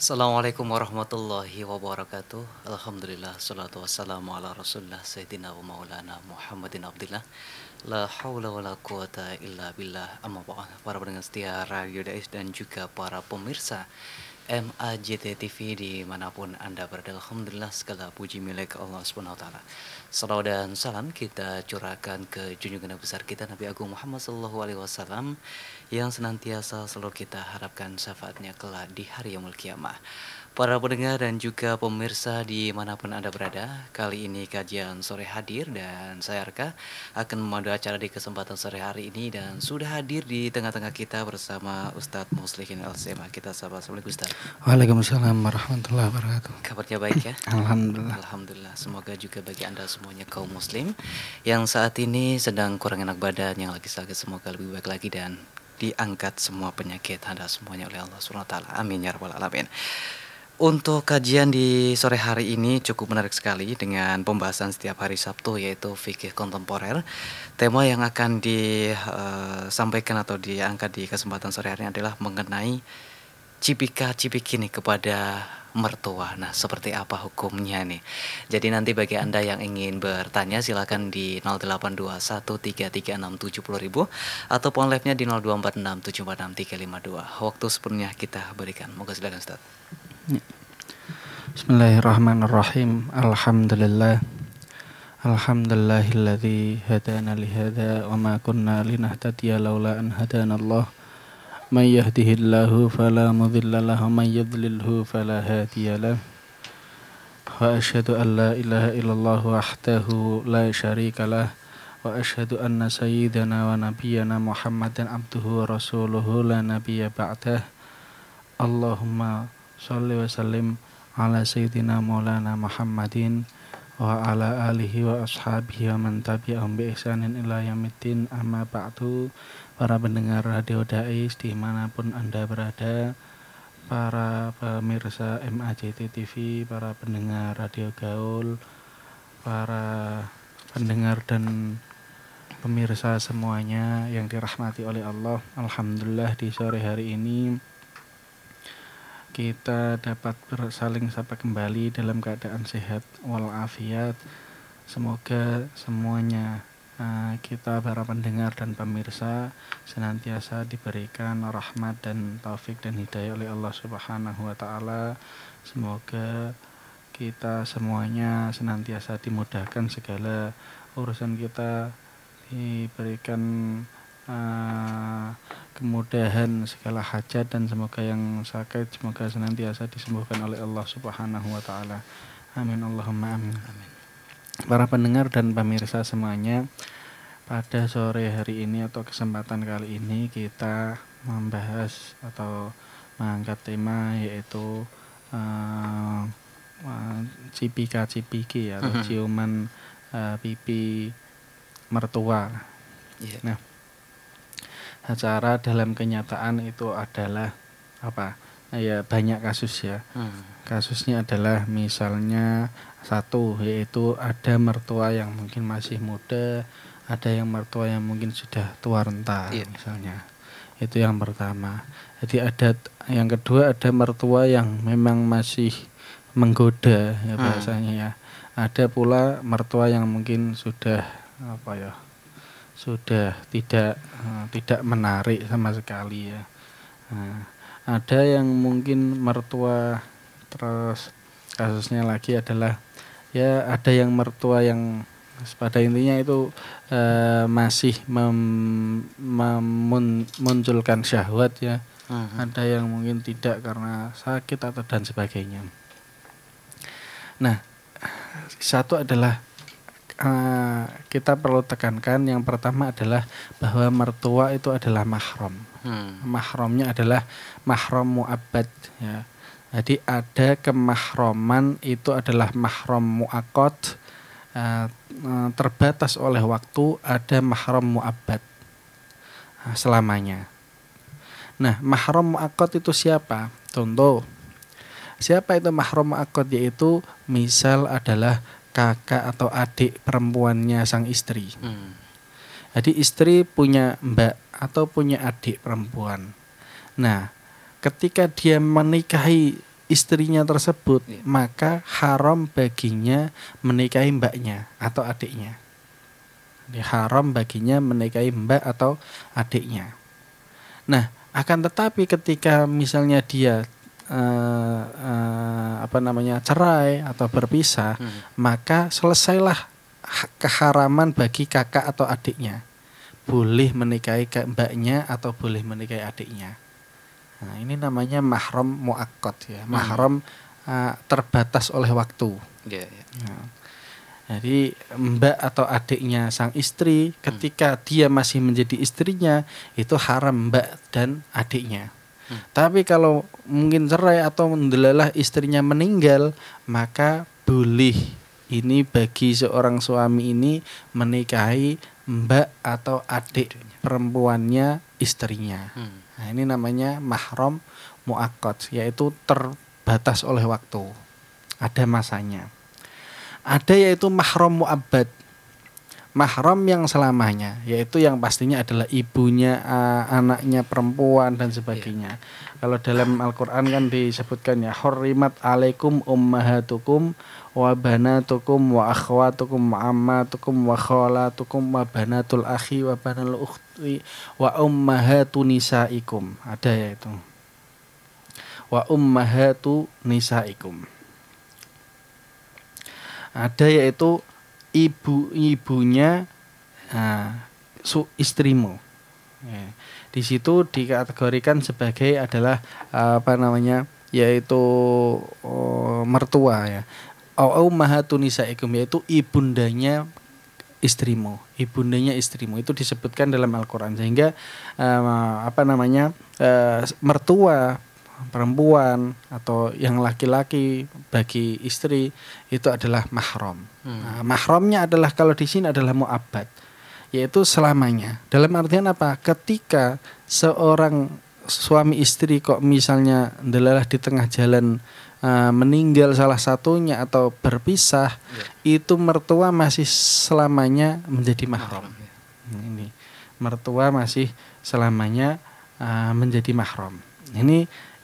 Assalamualaikum warahmatullahi wabarakatuh. Alhamdulillah, salatu wassalamu ala rasulullah Sayyidina wa maulana Muhammadin abdillah. La hawla wa la quwata illa billah. Amma ba'd. Para pendengar setia Radio Dais dan juga para pemirsa MAJT TV dimanapun Anda berada. Alhamdulillah, segala puji milik Allah Subhanahu wa taala. Salawat dan salam kita curahkan ke junjungan Nabi besar kita Nabi Agung Muhammad sallallahu alaihi wasallam yang senantiasa selalu kita harapkan syafaatnya kelak di hari yaumul kiamah. Para pendengar dan juga pemirsa dimanapun Anda berada, kali ini kajian sore hadir dan saya Arka akan memandu acara di kesempatan sore hari ini dan sudah hadir di tengah-tengah kita bersama Ustadz Muslihin LCMA. Kita sapa. Assalamualaikum Ustadz. Waalaikumsalam warahmatullahi wabarakatuh. Kabarnya baik ya? Alhamdulillah. Alhamdulillah. Semoga juga bagi Anda semuanya kaum muslim yang saat ini sedang kurang enak badan, yang lagi sakit, semoga lebih baik lagi dan diangkat semua penyakit Anda semuanya oleh Allah Subhanahu wa taala. Amin ya rabbal alamin. Untuk kajian di sore hari ini cukup menarik sekali dengan pembahasan setiap hari Sabtu, yaitu fikih kontemporer. Tema yang akan disampaikan atau diangkat di kesempatan sore hari ini adalah mengenai cipika-cipiki nih kepada mertua. Nah, seperti apa hukumnya nih? Jadi nanti bagi Anda yang ingin bertanya silakan di 082133670000 ataupun live-nya di 0246746352. Waktu sepenuhnya kita berikan. Moga silakan Ustaz. Bismillahirrahmanirrahim. Alhamdulillahilladzi hadana lihada wa ma kunna linahtadiya laula an hadanallah. May yahdihillahu fala mudilla lahu wa may yudlilhu fala hadiyalah. Wa asyhadu an la ilaha illallah wahdahu la syarikalah wa asyhadu anna sayyidana wa nabiyyana Muhammadan abduhu wa rasuluhu la nabiyya ba'dah. Allahumma sholli wa sallim ala sayyidina maulana Muhammadin wa ala alihi wa ashabihi wa man tabi'ahum bi ihsanin ila yaumiddin. Amma ba'du. Para pendengar Radio Dais dimanapun Anda berada, para pemirsa MAJT TV, para pendengar Radio Gaul, para pendengar dan pemirsa semuanya yang dirahmati oleh Allah. Alhamdulillah di sore hari ini kita dapat saling sapa kembali dalam keadaan sehat walafiat. Semoga semuanya kita para pendengar dan pemirsa senantiasa diberikan rahmat dan taufik dan hidayah oleh Allah Subhanahu wa taala. Semoga kita semuanya senantiasa dimudahkan segala urusan kita, diberikan kemudahan segala hajat, dan semoga yang sakit semoga senantiasa disembuhkan oleh Allah Subhanahu wa taala. Amin Allahumma amin. Para pendengar dan pemirsa semuanya, pada sore hari ini atau kesempatan kali ini kita membahas atau mengangkat tema yaitu cipika-cipiki atau ciuman pipi mertua. Nah, secara dalam kenyataan itu adalah apa? Ya banyak kasus ya. Kasusnya adalah misalnya satu, yaitu ada mertua yang mungkin masih muda, ada yang mertua yang mungkin sudah tua renta, misalnya. Itu yang pertama. Jadi ada yang kedua, ada mertua yang memang masih menggoda ya bahasanya ya. Ada pula mertua yang mungkin sudah sudah tidak menarik sama sekali ya. Ada yang mungkin mertua, terus kasusnya lagi adalah ya ada yang mertua yang pada intinya itu masih memunculkan syahwat ya. Ada yang mungkin tidak karena sakit atau dan sebagainya. Nah, satu adalah kita perlu tekankan, yang pertama adalah bahwa mertua itu adalah mahram. Mahramnya adalah mahram mu'abbad ya. Jadi ada kemahroman itu adalah mahram mu'aqqad, terbatas oleh waktu, ada mahram mu'abbad selamanya. Nah, mahram mu'aqqad itu siapa? Contoh, siapa itu mahram mu'aqqad? Yaitu misal adalah kakak atau adik perempuannya sang istri. Jadi istri punya mbak atau punya adik perempuan. Nah, ketika dia menikahi istrinya tersebut, Iya. maka haram baginya menikahi mbaknya atau adiknya. Jadi haram baginya menikahi mbak atau adiknya. Nah, akan tetapi ketika misalnya dia cerai atau berpisah, maka selesailah keharaman bagi kakak atau adiknya. Boleh menikahi mbaknya atau boleh menikahi adiknya. Nah, ini namanya mahram muakkad ya. Mahram terbatas oleh waktu. Iya, iya. Nah, jadi mbak atau adiknya sang istri ketika dia masih menjadi istrinya itu haram mbak dan adiknya. Tapi kalau mungkin cerai atau mendelalah istrinya meninggal, maka boleh ini bagi seorang suami ini menikahi mbak atau adik perempuannya istrinya. Nah, ini namanya mahram muakkad, yaitu terbatas oleh waktu. Ada masanya. Ada yaitu mahram muabbad. Mahram yang selamanya, yaitu yang pastinya adalah ibunya, anaknya perempuan dan sebagainya. Kalau dalam Al-Qur'an kan disebutkan ya, hurrimat alaikum ummahatukum wa banatukum wa akhwatukum wa ammatukum wa khalatukum wa banatul akhi wa banal ukhti wa ummahatu nisaikum. Ada ya itu. Wa ummahatu nisaikum. Ada yaitu ibunya istrimu. Ya. Di situ dikategorikan sebagai adalah yaitu mertua ya. Ummahatun nisaikum, yaitu ibundanya istrimu. Ibundanya istrimu itu disebutkan dalam Al-Qur'an, sehingga mertua perempuan atau yang laki-laki bagi istri itu adalah mahram. Nah, mahramnya adalah kalau di sini adalah muabbad, yaitu selamanya. Dalam artian apa? Ketika seorang suami istri kok misalnya adalah di tengah jalan meninggal salah satunya atau berpisah, itu mertua masih selamanya menjadi mahram. Ini mertua masih selamanya menjadi mahram.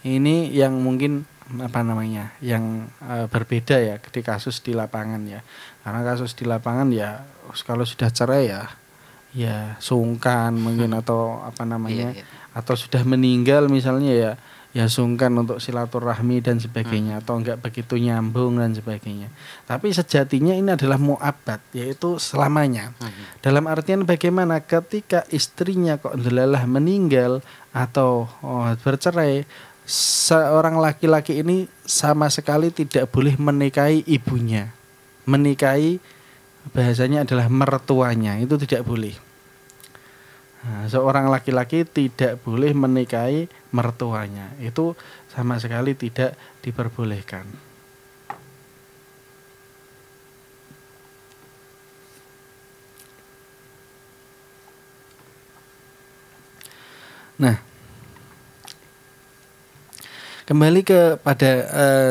Ini yang mungkin yang berbeda ya di kasus di lapangan ya. Karena kasus di lapangan ya kalau sudah cerai ya sungkan mungkin atau atau sudah meninggal misalnya ya sungkan untuk silaturahmi dan sebagainya, atau enggak begitu nyambung dan sebagainya. Tapi sejatinya ini adalah muabbad, yaitu selamanya. Dalam artian bagaimana ketika istrinya kok delalah meninggal atau bercerai, seorang laki-laki ini sama sekali tidak boleh menikahi ibunya. Menikahi bahasanya adalah mertuanya, itu tidak boleh. Nah, seorang laki-laki tidak boleh menikahi mertuanya, itu sama sekali tidak diperbolehkan. Nah, kembali kepada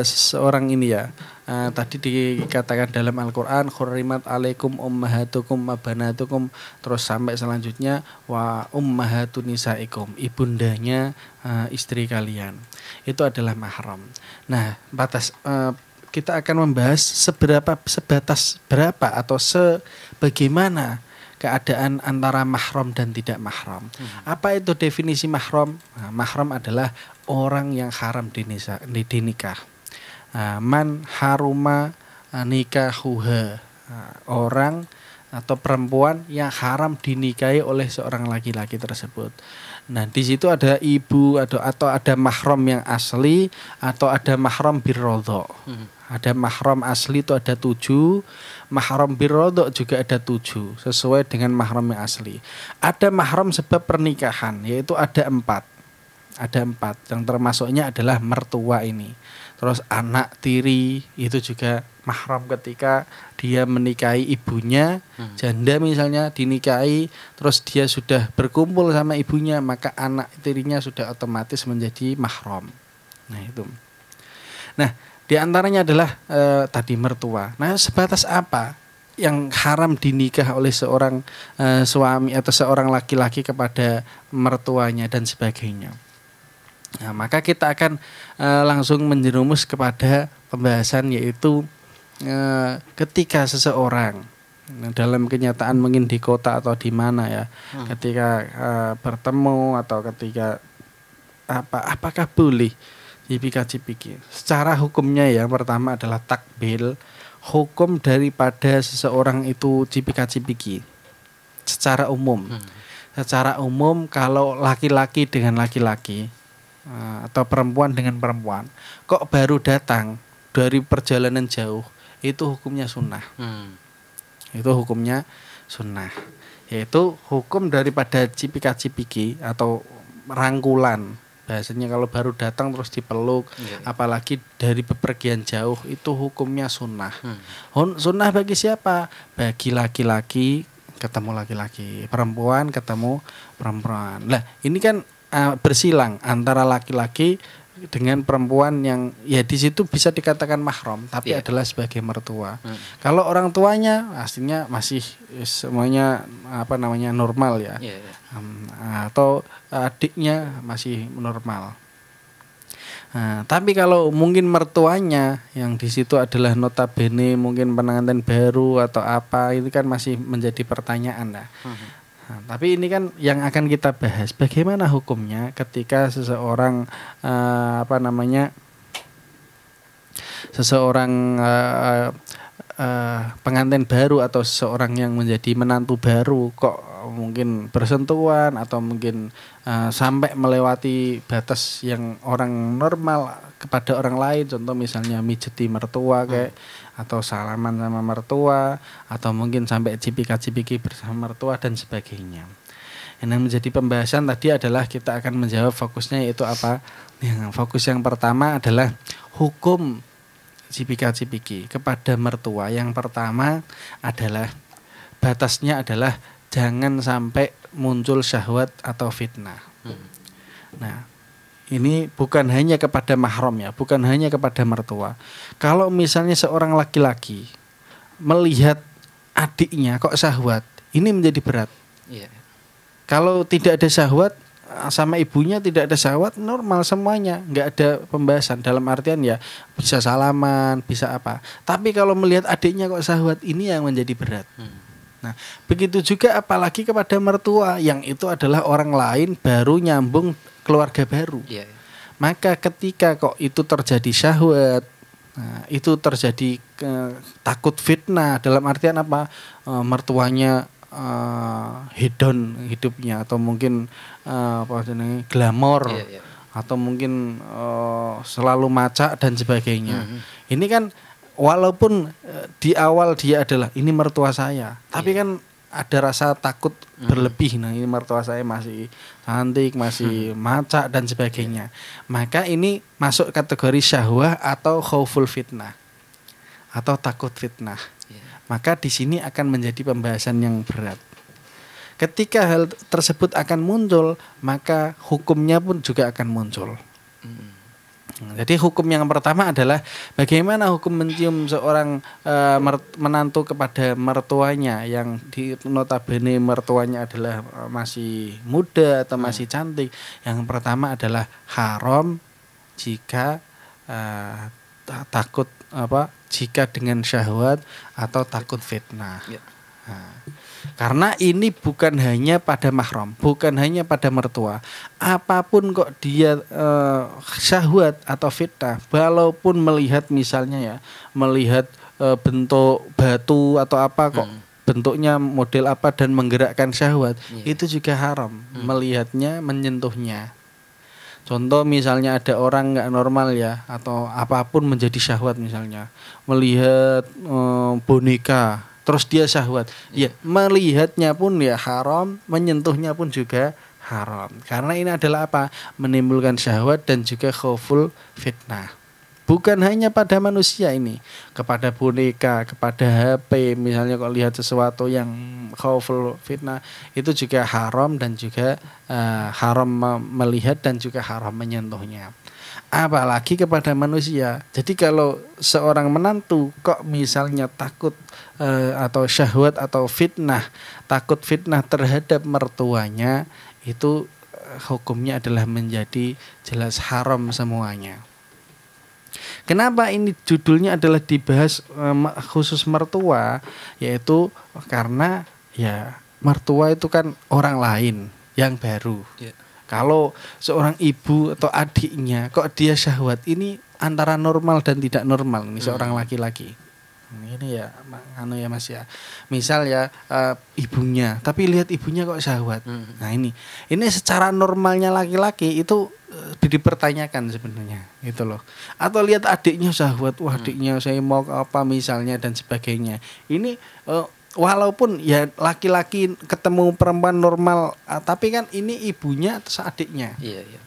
seorang ini ya. Tadi dikatakan dalam Al-Qur'an hurrimat alaikum ummahatukum wa banatukum, terus sampai selanjutnya wa ummahatun nisaikum, ibundanya istri kalian. Itu adalah mahram. Nah, kita akan membahas sebatas berapa atau sebagaimana keadaan antara mahram dan tidak mahram. Apa itu definisi mahram? Nah, mahram adalah orang yang haram dinikah. Man haruma nikahuha, orang atau perempuan yang haram dinikahi oleh seorang laki-laki tersebut. Nah, di situ ada ibu atau ada mahram yang asli atau ada mahram birrodho. Ada mahram asli itu ada 7, mahram birrodho juga ada 7, sesuai dengan mahram yang asli. Ada mahram sebab pernikahan, yaitu ada 4. Ada 4, yang termasuknya adalah mertua ini. Terus anak tiri itu juga mahram ketika dia menikahi ibunya, janda misalnya dinikahi, terus dia sudah berkumpul sama ibunya, maka anak tirinya sudah otomatis menjadi mahram. Nah itu. Nah, di antaranya adalah tadi mertua. Nah, sebatas apa yang haram dinikah oleh seorang suami atau seorang laki-laki kepada mertuanya dan sebagainya. Nah, maka kita akan langsung menjerumus kepada pembahasan, yaitu ketika seseorang dalam kenyataan mungkin di kota atau di mana ya, ketika bertemu atau ketika apakah boleh cipika-cipiki. Secara hukumnya yang pertama adalah takbil. Hukum daripada seseorang itu cipika-cipiki secara umum. Secara umum kalau laki-laki dengan laki-laki atau perempuan dengan perempuan kok baru datang dari perjalanan jauh, itu hukumnya sunnah. Itu hukumnya sunnah, yaitu hukum daripada cipika-cipiki atau rangkulan. Bahasanya kalau baru datang terus dipeluk, apalagi dari bepergian jauh, itu hukumnya sunnah. Sunnah bagi siapa? Bagi laki-laki ketemu laki-laki, perempuan ketemu perempuan. Lah ini kan bersilang antara laki-laki dengan perempuan yang ya di situ bisa dikatakan mahram, tapi adalah sebagai mertua. Kalau orang tuanya aslinya masih semuanya normal ya, atau adiknya masih normal. Nah, tapi kalau mungkin mertuanya yang di situ adalah notabene mungkin pengantin baru atau apa, itu kan masih menjadi pertanyaan lah. Nah, tapi ini kan yang akan kita bahas, bagaimana hukumnya ketika seseorang pengantin baru atau seseorang yang menjadi menantu baru kok mungkin bersentuhan atau mungkin sampai melewati batas yang orang normal kepada orang lain, contoh misalnya mijeti mertua kayak atau salaman sama mertua, atau mungkin sampai cipika-cipiki bersama mertua dan sebagainya. Yang menjadi pembahasan tadi adalah kita akan menjawab fokusnya yaitu apa? Yang fokus yang pertama adalah hukum cipika-cipiki kepada mertua. Yang pertama adalah batasnya adalah jangan sampai muncul syahwat atau fitnah. Nah, ini bukan hanya kepada mahram ya, bukan hanya kepada mertua. Kalau misalnya seorang laki-laki melihat adiknya kok syahwat, ini menjadi berat. Kalau tidak ada syahwat, sama ibunya tidak ada syahwat, normal semuanya, nggak ada pembahasan. Dalam artian ya bisa salaman, bisa apa. Tapi kalau melihat adiknya kok syahwat, ini yang menjadi berat. Nah, begitu juga apalagi kepada mertua yang itu adalah orang lain baru nyambung keluarga baru. Maka ketika kok itu terjadi syahwat, nah, itu terjadi takut fitnah, dalam artian apa? Mertuanya hedon hidupnya atau mungkin glamor atau mungkin selalu macak dan sebagainya. Ini kan walaupun di awal dia adalah ini mertua saya, tapi kan ada rasa takut berlebih. Nah, ini mertua saya masih cantik, masih macak dan sebagainya. Maka ini masuk kategori syahwah atau khauful fitnah atau takut fitnah. Maka di sini akan menjadi pembahasan yang berat. Ketika hal tersebut akan muncul, maka hukumnya pun juga akan muncul. Jadi hukum yang pertama adalah bagaimana hukum mencium seorang menantu kepada mertuanya yang notabene mertuanya adalah masih muda atau masih cantik. Yang pertama adalah haram jika takut jika dengan syahwat atau takut fitnah. Nah, karena ini bukan hanya pada mahram, bukan hanya pada mertua. Apapun kok dia syahwat atau fitnah, walaupun melihat misalnya ya, melihat bentuk batu atau apa kok bentuknya model apa dan menggerakkan syahwat, itu juga haram melihatnya, menyentuhnya. Contoh misalnya ada orang nggak normal ya, atau apapun menjadi syahwat, misalnya melihat boneka terus dia syahwat, ya melihatnya pun ya haram, menyentuhnya pun juga haram. Karena ini adalah apa? Menimbulkan syahwat dan juga khauful fitnah. Bukan hanya pada manusia ini, kepada boneka, kepada HP, misalnya kalau lihat sesuatu yang khauful fitnah, itu juga haram dan juga haram melihat dan juga haram menyentuhnya. Apalagi kepada manusia. Jadi kalau seorang menantu kok misalnya takut atau syahwat atau fitnah, takut fitnah terhadap mertuanya, itu hukumnya adalah menjadi jelas haram semuanya. Kenapa ini judulnya adalah dibahas khusus mertua, yaitu karena ya mertua itu kan orang lain yang baru. Yeah. Kalau seorang ibu atau adiknya kok dia syahwat, ini antara normal dan tidak normal ini seorang laki-laki. Ini ya anu ya Mas ya. Misal ya ibunya, tapi lihat ibunya kok syahwat. Nah ini secara normalnya laki-laki itu dipertanyakan sebenarnya gitu loh. Atau lihat adiknya syahwat, wah adiknya saya mau apa misalnya dan sebagainya. Ini walaupun ya laki-laki ketemu perempuan normal, tapi kan ini ibunya atau adiknya. Iya, iya.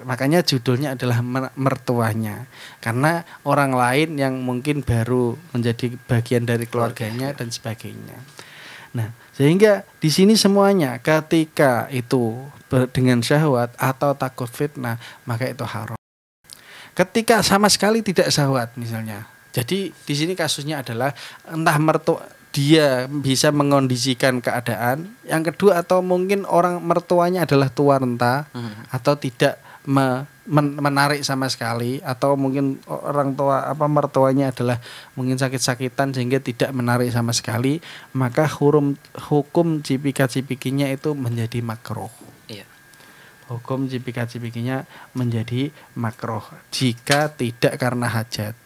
Makanya judulnya adalah mertuanya, karena orang lain yang mungkin baru menjadi bagian dari keluarganya dan sebagainya. Nah, sehingga di sini semuanya ketika itu dengan syahwat atau takut fitnah, maka itu haram. Ketika sama sekali tidak syahwat misalnya. Jadi di sini kasusnya adalah entah dia bisa mengondisikan keadaan. Yang kedua atau mungkin orang mertuanya adalah tua renta atau tidak menarik sama sekali, atau mungkin orang tua mertuanya adalah mungkin sakit-sakitan sehingga tidak menarik sama sekali, maka hukum cipika-cipikinya itu menjadi makruh. Iya. Hukum cipika-cipikinya menjadi makruh jika tidak karena hajat.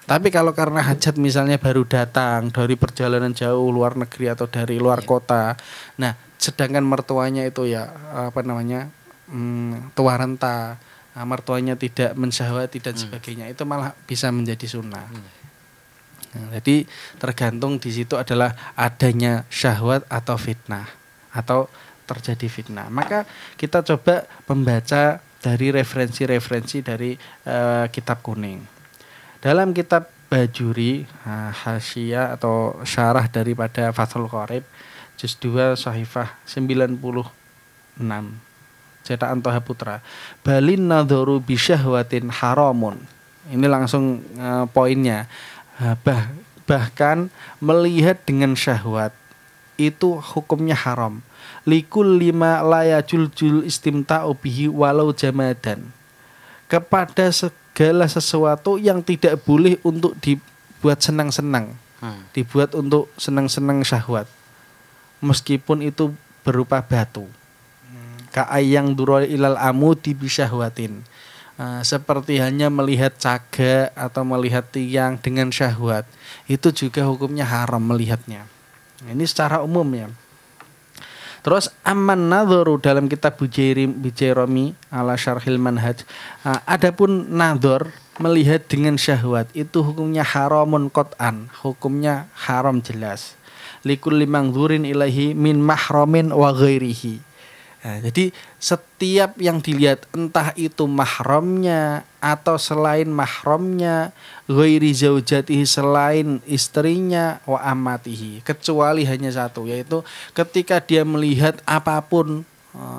Tapi kalau karena hajat misalnya baru datang dari perjalanan jauh luar negeri atau dari luar kota, nah sedangkan mertuanya itu ya tua renta, mertuanya tidak mensyahwati dan sebagainya, itu malah bisa menjadi sunnah. Nah, jadi tergantung di situ adalah adanya syahwat atau fitnah atau terjadi fitnah. Maka kita coba membaca dari referensi-referensi dari kitab kuning. Dalam kitab Bajuri, hasyiah atau syarah daripada Fathul Qorib, juz 2 sahifah 96, cetakan Toha Putra, balin nadharu bisyahwatin haramun. Ini langsung poinnya. Bahkan melihat dengan syahwat itu hukumnya haram. Likul lima layajul jul istimta'u bihi walau jamadan. Kepada segala sesuatu yang tidak boleh untuk dibuat senang-senang, dibuat untuk senang-senang syahwat, meskipun itu berupa batu. Ka'ayang durol ilal amudi bisyahwatin, seperti hanya melihat caga atau melihat tiang dengan syahwat, itu juga hukumnya haram melihatnya. Ini secara umum ya. Terus amman nadharu dalam kitab Bujairami ala syarhil manhaj, adapun nadhar melihat dengan syahwat itu hukumnya haramun qat'an, hukumnya haram jelas. Likulli mangdhurin ilaihi min mahramin wa ghairihi. Nah, jadi setiap yang dilihat entah itu mahramnya atau selain mahramnya, ghairi zaujatihi selain istrinya, wa amatihi, kecuali hanya satu, yaitu ketika dia melihat apapun,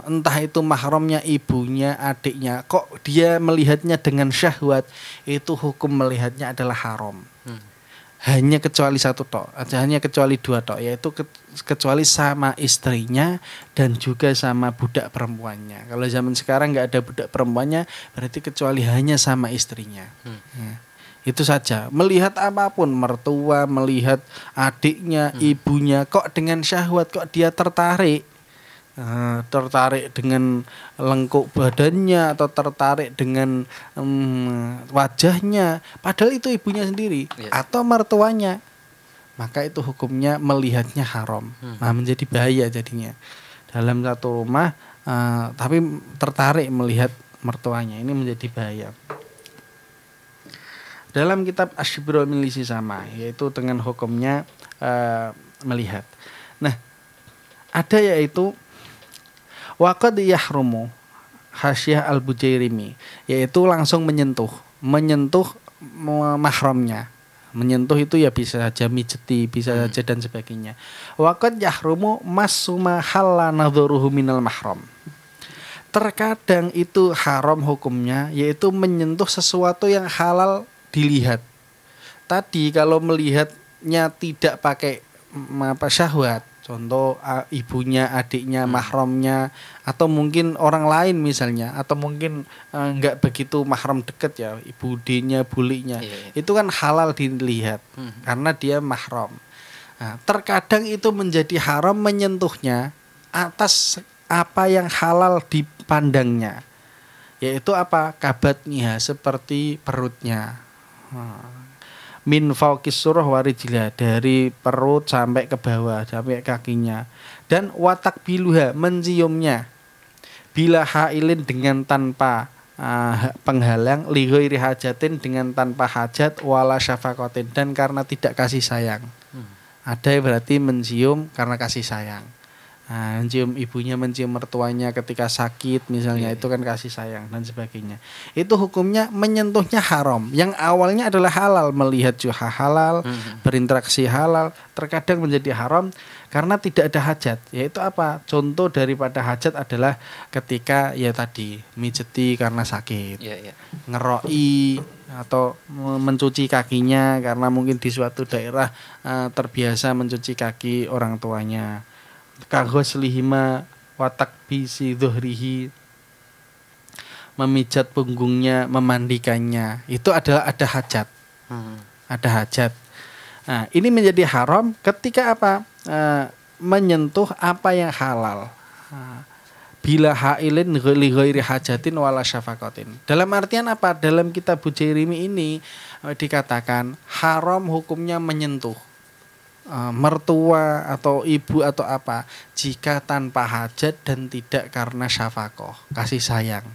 entah itu mahramnya ibunya, adiknya, kok dia melihatnya dengan syahwat, itu hukum melihatnya adalah haram. Hanya kecuali satu tok, hanya kecuali dua tok, yaitu kecuali sama istrinya dan juga sama budak perempuannya. Kalau zaman sekarang nggak ada budak perempuannya, berarti kecuali hanya sama istrinya. Ya, itu saja. Melihat apapun, mertua, melihat adiknya, ibunya, kok dengan syahwat, kok dia tertarik dengan lengkuk badannya atau tertarik dengan wajahnya, padahal itu ibunya sendiri atau mertuanya, maka itu hukumnya melihatnya haram. Nah, menjadi bahaya jadinya dalam satu rumah, tapi tertarik melihat mertuanya, ini menjadi bahaya. Dalam kitab Asy-Syibrul Milisi sama, yaitu dengan hukumnya melihat. Nah, ada yaitu waqad yahrumu, hasyiah al-Bujairimi, yaitu langsung menyentuh mahramnya. Menyentuh itu ya bisa saja mijeti, bisa saja dan sebagainya. Waqad yahrumu masuma halla nadharuhu minal mahram. Terkadang itu haram hukumnya, yaitu menyentuh sesuatu yang halal dilihat. Tadi kalau melihatnya tidak pakai syahwat, Contoh ibunya, adiknya, mahramnya, atau mungkin orang lain misalnya, atau mungkin enggak begitu mahram deket ya, budinya, bulinya. Itu kan halal dilihat karena dia mahram. Nah, terkadang itu menjadi haram menyentuhnya atas apa yang halal dipandangnya. Yaitu apa? Kabatnya, seperti perutnya. Min fauqis surah warijlah, dari perut sampai ke bawah, sampai kakinya. Dan watak biluha, menciumnya. Bila hailin, dengan tanpa penghalang, li ghairi hajatin, dengan tanpa hajat, wala syafaqatin, dan karena tidak kasih sayang. Ada berarti mencium karena kasih sayang. Mencium ibunya, mencium mertuanya ketika sakit misalnya, itu kan kasih sayang dan sebagainya. Itu hukumnya menyentuhnya haram. Yang awalnya adalah halal, melihat juga halal, berinteraksi halal, terkadang menjadi haram karena tidak ada hajat. Yaitu apa? Contoh daripada hajat adalah ketika ya tadi mijeti karena sakit, ngeroi atau mencuci kakinya karena mungkin di suatu daerah terbiasa mencuci kaki orang tuanya. Kagoslihima watak bisi dhuhrihi, memijat punggungnya, memandikannya, itu adalah ada hajat. Ada hajat. Nah, ini menjadi haram ketika apa? Menyentuh apa yang halal. Bila hailin li ghairi hajatin wala syafaqatin. Dalam artian apa? Dalam kitab Bujairimi ini dikatakan haram hukumnya menyentuh mertua atau ibu atau apa jika tanpa hajat dan tidak karena syafaqah, kasih sayang.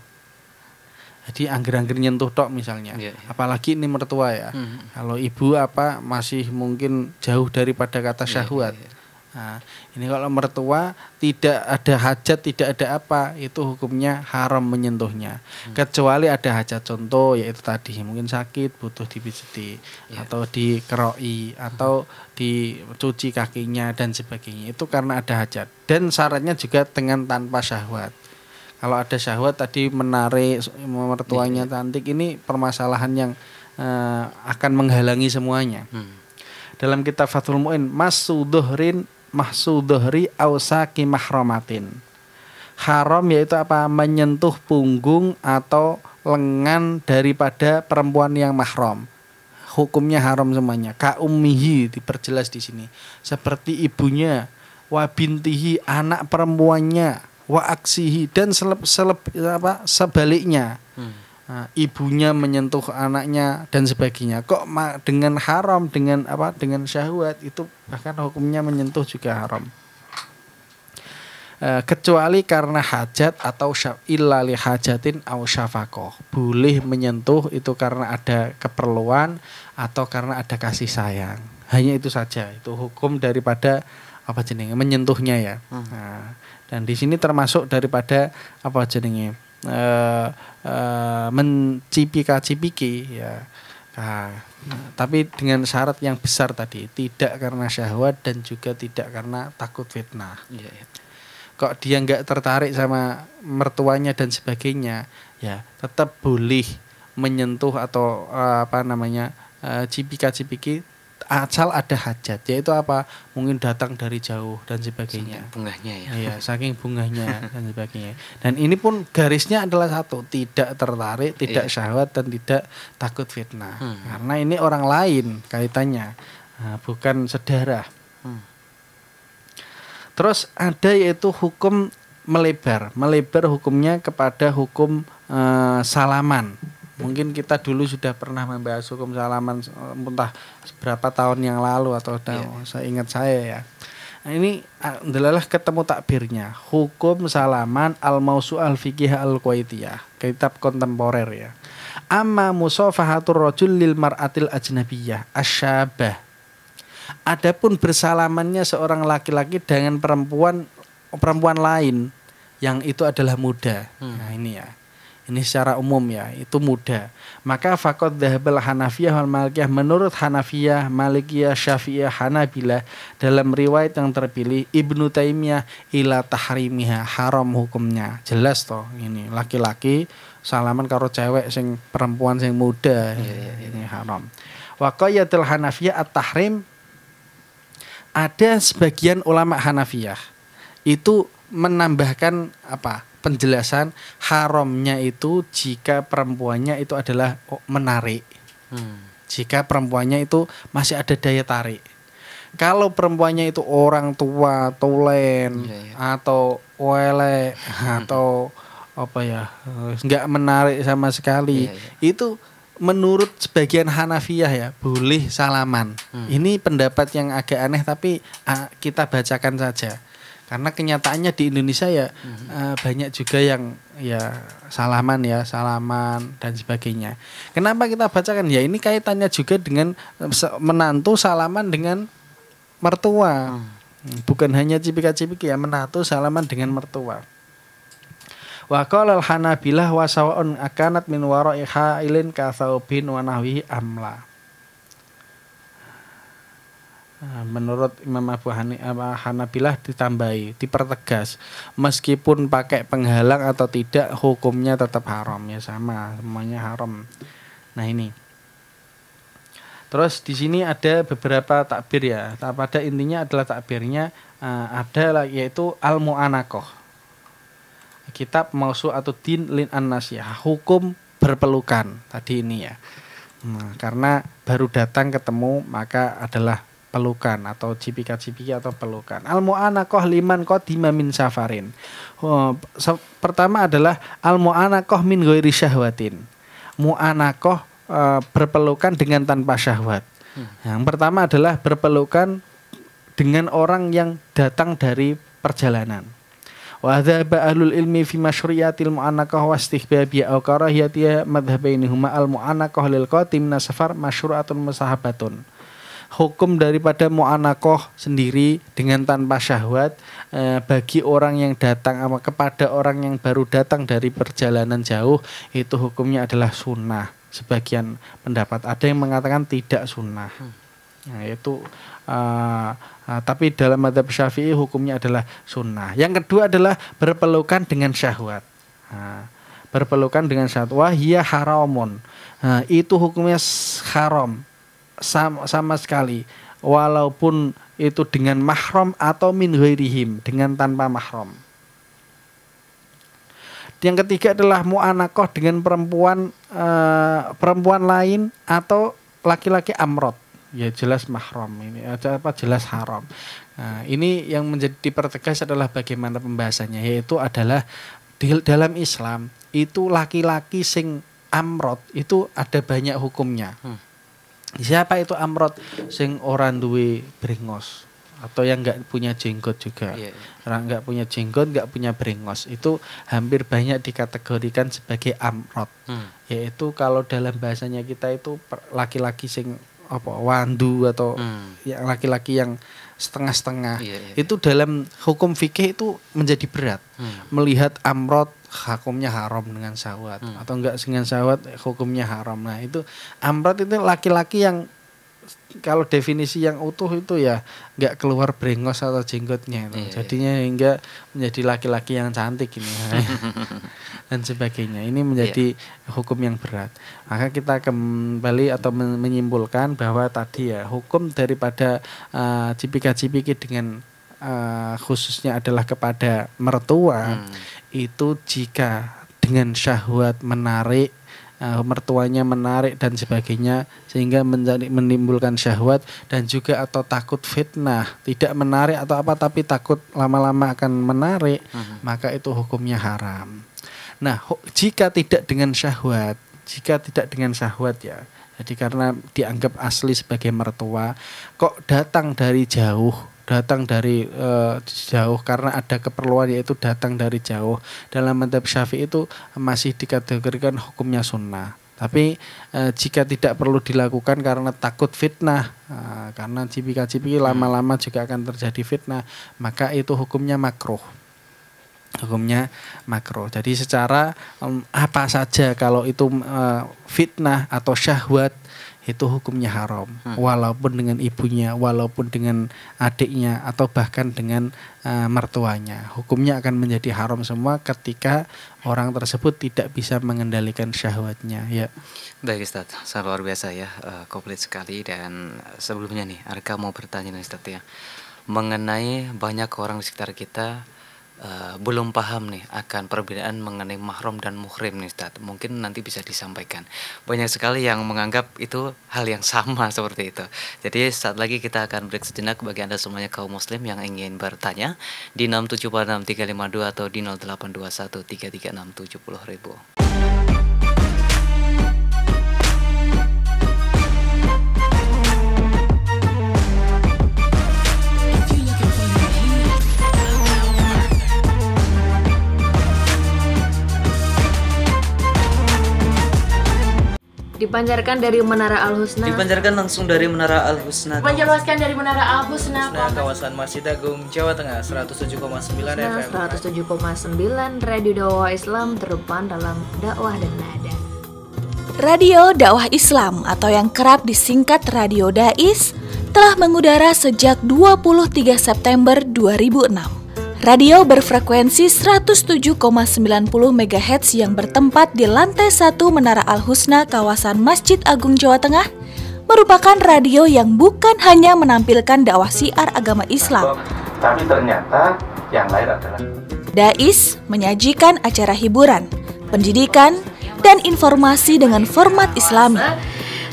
Jadi angger-angger nyentuh tok misalnya. Apalagi ini mertua ya. Kalau ibu apa masih mungkin jauh daripada kata syahwat. Nah, ini kalau mertua tidak ada hajat, tidak ada apa, itu hukumnya haram menyentuhnya. Kecuali ada hajat, contoh yaitu tadi mungkin sakit butuh dipijeti atau dikeroi atau dicuci kakinya dan sebagainya. Itu karena ada hajat. Dan syaratnya juga dengan tanpa syahwat. Kalau ada syahwat tadi menarik mertuanya cantik, ini permasalahan yang akan menghalangi semuanya. Dalam kitab Fathul Mu'in, mahsuduhri ausaki mahramatin. Haram yaitu apa? Menyentuh punggung atau lengan daripada perempuan yang mahram. Hukumnya haram semuanya. Ka ummihi diperjelas di sini. Seperti ibunya, wa bintihi anak perempuannya, wa aksihi dan sebaliknya. Nah, ibunya menyentuh anaknya dan sebagainya. Kok dengan haram, dengan apa? Dengan syahwat, itu bahkan hukumnya menyentuh juga haram. Kecuali karena hajat atau illa li hajatin au syafaqah. Boleh menyentuh itu karena ada keperluan atau karena ada kasih sayang. Hanya itu saja. Itu hukum daripada apa jenenge menyentuhnya ya. Nah, dan di sini termasuk daripada apa jenenge mencipika-cipiki ya. Tapi dengan syarat yang besar tadi, tidak karena syahwat dan juga tidak karena takut fitnah. Kok dia nggak tertarik sama mertuanya dan sebagainya, ya tetap boleh menyentuh atau cipika-cipiki asal ada hajat, yaitu apa? Mungkin datang dari jauh dan sebagainya. Saking bungahnya ya. Iya, saking bungahnya dan sebagainya. Dan ini pun garisnya adalah satu, tidak tertarik, tidak syahwat dan tidak takut fitnah. Karena ini orang lain kaitannya, bukan sedarah. Terus ada yaitu hukum melebar. Melebar hukumnya kepada hukum salaman. Mungkin kita dulu sudah pernah membahas hukum salaman entah berapa tahun yang lalu atau saya ingat saya ya. Nah, ini adalah ketemu takbirnya. Hukum salaman al-mausu' al-fiqih al-Kuwaitiyah, kitab kontemporer ya. Amma musafahatur rajul lil mar'atil ajnabiyah asyabah. Adapun bersalamannya seorang laki-laki dengan perempuan lain yang itu adalah muda. Nah, ini ya. Ini secara umum ya, itu muda. Maka faqad dhahabal Hanafiyah wal Malikiyah, menurut Hanafiyah, Malikiyah, Syafi'iyah, Hanabilah dalam riwayat yang terpilih Ibnu Taimiyah ila tahrimiha, haram hukumnya. Jelas toh ini laki-laki salaman karo cewek sing perempuan sing muda, ini haram. Wa qayatul Hanafiyah at-tahrim ada sebagian ulama Hanafiyah itu menambahkan penjelasan haramnya itu jika perempuannya itu adalah menarik. Jika perempuannya itu masih ada daya tarik. Kalau perempuannya itu orang tua, tulen, atau wele, atau nggak menarik sama sekali, itu menurut sebagian Hanafiyah ya boleh salaman. Ini pendapat yang agak aneh tapi kita bacakan saja. Karena kenyataannya di Indonesia ya banyak juga yang ya salaman dan sebagainya. Kenapa kita bacakan? Ya ini kaitannya juga dengan menantu salaman dengan mertua. Bukan hanya cipika-cipiki ya, menantu salaman dengan mertua. Wa qala al-Hanabilah wa sawa'un akanat min wara'i hailin ka thawbin wa nahwihi amla. Menurut Imam Abu Hanabilah dipertegas meskipun pakai penghalang atau tidak hukumnya tetap haram ya, sama semuanya haram. Nah ini terus di sini ada beberapa takbir ya. Pada intinya adalah takbirnya ada yaitu al-mu'anaqah, kitab Mawsu'atuddin lin an-Nasihah, hukum berpelukan tadi ini ya. Karena baru datang ketemu maka adalah pelukan atau cipika-cipiki atau pelukan. Al-mu'anaqah liman qadima min safarin. Pertama adalah al-mu'anaqah min ghairi syahwatin. Mu'anaqah berpelukan dengan tanpa syahwat. Yang pertama adalah berpelukan dengan orang yang datang dari perjalanan. Wa dzaba ahlul ilmi fi masyru'iyatil mu'anaqah wa istihbabi aw karahiyatiha madhhabainihuma al-mu'anaqah lil qatim min safar masyru'atun musahabatun. Hukum daripada mu'anaqah sendiri dengan tanpa syahwat bagi orang yang datang kepada orang yang baru datang dari perjalanan jauh itu hukumnya adalah sunnah. Sebagian pendapat ada yang mengatakan tidak sunnah. Nah, itu tapi dalam mazhab Syafi'i hukumnya adalah sunnah. Yang kedua adalah berpelukan dengan syahwat. Berpelukan dengan syahwat wahia haramun. Itu hukumnya haram. Sama sekali walaupun itu dengan mahram atau min ghairihim, dengan tanpa mahram. Yang ketiga adalah mu'anaqah dengan perempuan lain atau laki-laki amrod, ya jelas mahram, ini jelas haram. Nah, ini yang menjadi dipertegas adalah bagaimana pembahasannya, yaitu adalah di dalam Islam itu laki-laki sing amrod itu ada banyak hukumnya. Siapa itu amrod? Sing orang duwe brengos atau yang enggak punya jenggot juga. Orang enggak punya jenggot, enggak punya brengos, itu hampir banyak dikategorikan sebagai amrod. Yaitu kalau dalam bahasanya kita itu laki-laki sing wandu atau yang laki-laki yang setengah-setengah. Itu dalam hukum fikih itu menjadi berat. Melihat amrod hukumnya haram dengan syahwat atau enggak dengan syahwat hukumnya haram. Nah, itu amrod itu laki-laki yang kalau definisi yang utuh itu ya enggak keluar brengos atau jenggotnya itu. Jadinya hingga menjadi laki-laki yang cantik ini. Dan sebagainya. Ini menjadi hukum yang berat. Maka kita kembali atau menyimpulkan bahwa tadi ya hukum daripada cipika-cipiki dengan khususnya adalah kepada mertua itu jika dengan syahwat menarik, mertuanya menarik dan sebagainya sehingga menimbulkan syahwat dan juga atau takut fitnah, tidak menarik atau apa tapi takut lama-lama akan menarik, maka itu hukumnya haram. Nah, jika tidak dengan syahwat ya, jadi karena dianggap asli sebagai mertua, kok datang dari jauh karena ada keperluan, yaitu datang dari jauh. Dalam mazhab Syafi'i itu masih dikategorikan hukumnya sunnah. Tapi jika tidak perlu dilakukan karena takut fitnah, karena cipika-cipiki lama-lama juga akan terjadi fitnah, maka itu hukumnya makruh. Jadi secara apa saja kalau itu fitnah atau syahwat itu hukumnya haram, walaupun dengan ibunya, walaupun dengan adiknya, atau bahkan dengan mertuanya, hukumnya akan menjadi haram semua ketika orang tersebut tidak bisa mengendalikan syahwatnya. Ya. Baik Ustaz, sangat luar biasa ya, komplit sekali. Dan sebelumnya nih, Arka mau bertanya nih Ustaz ya, mengenai banyak orang di sekitar kita belum paham nih akan perbedaan mengenai mahram dan muhrim nih Ustaz. Mungkin nanti bisa disampaikan. Banyak sekali yang menganggap itu hal yang sama seperti itu. Jadi saat lagi kita akan break sejenak bagi Anda semuanya kaum muslim yang ingin bertanya di 6766352 atau di 082133670000. Dipancarkan dari Menara Al-Husna. Dipancarkan langsung dari Menara Al-Husna. Dipancarkan dari Menara Al-Husna. Kawasan Masjid Agung Jawa Tengah 107,9 FM. 107,9 Radio Dakwah Islam terdepan dalam dakwah dan nada. Radio Dakwah Islam atau yang kerap disingkat Radio Dais telah mengudara sejak 23 September 2006. Radio berfrekuensi 107,90 MHz yang bertempat di lantai 1 Menara Al-Husna kawasan Masjid Agung Jawa Tengah merupakan radio yang bukan hanya menampilkan dakwah syiar agama Islam, tapi ternyata yang lain adalah Dais menyajikan acara hiburan, pendidikan, dan informasi dengan format Islami.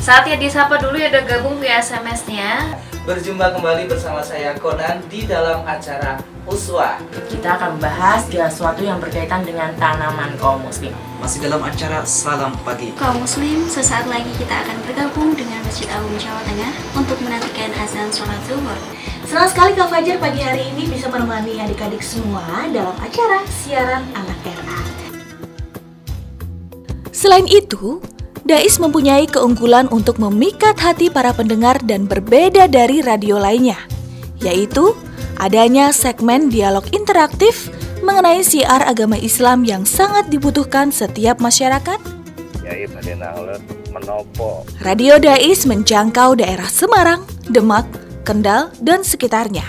Saatnya disapa dulu ya, udah gabung via SMS-nya. Berjumpa kembali bersama saya Conan di dalam acara Uswa. Kita akan membahas segala sesuatu yang berkaitan dengan tanaman kaum muslim. Masih dalam acara Salam Pagi. Kaum muslim, sesaat lagi kita akan bergabung dengan Masjid Agung Jawa Tengah untuk menantikan azan sholat zuhur. Senang sekali Kak Fajar pagi hari ini bisa menemani adik-adik semua dalam acara siaran anak RA. Selain itu, Dais mempunyai keunggulan untuk memikat hati para pendengar dan berbeda dari radio lainnya, yaitu adanya segmen dialog interaktif mengenai syiar agama Islam yang sangat dibutuhkan setiap masyarakat. Radio Dais menjangkau daerah Semarang, Demak, Kendal, dan sekitarnya.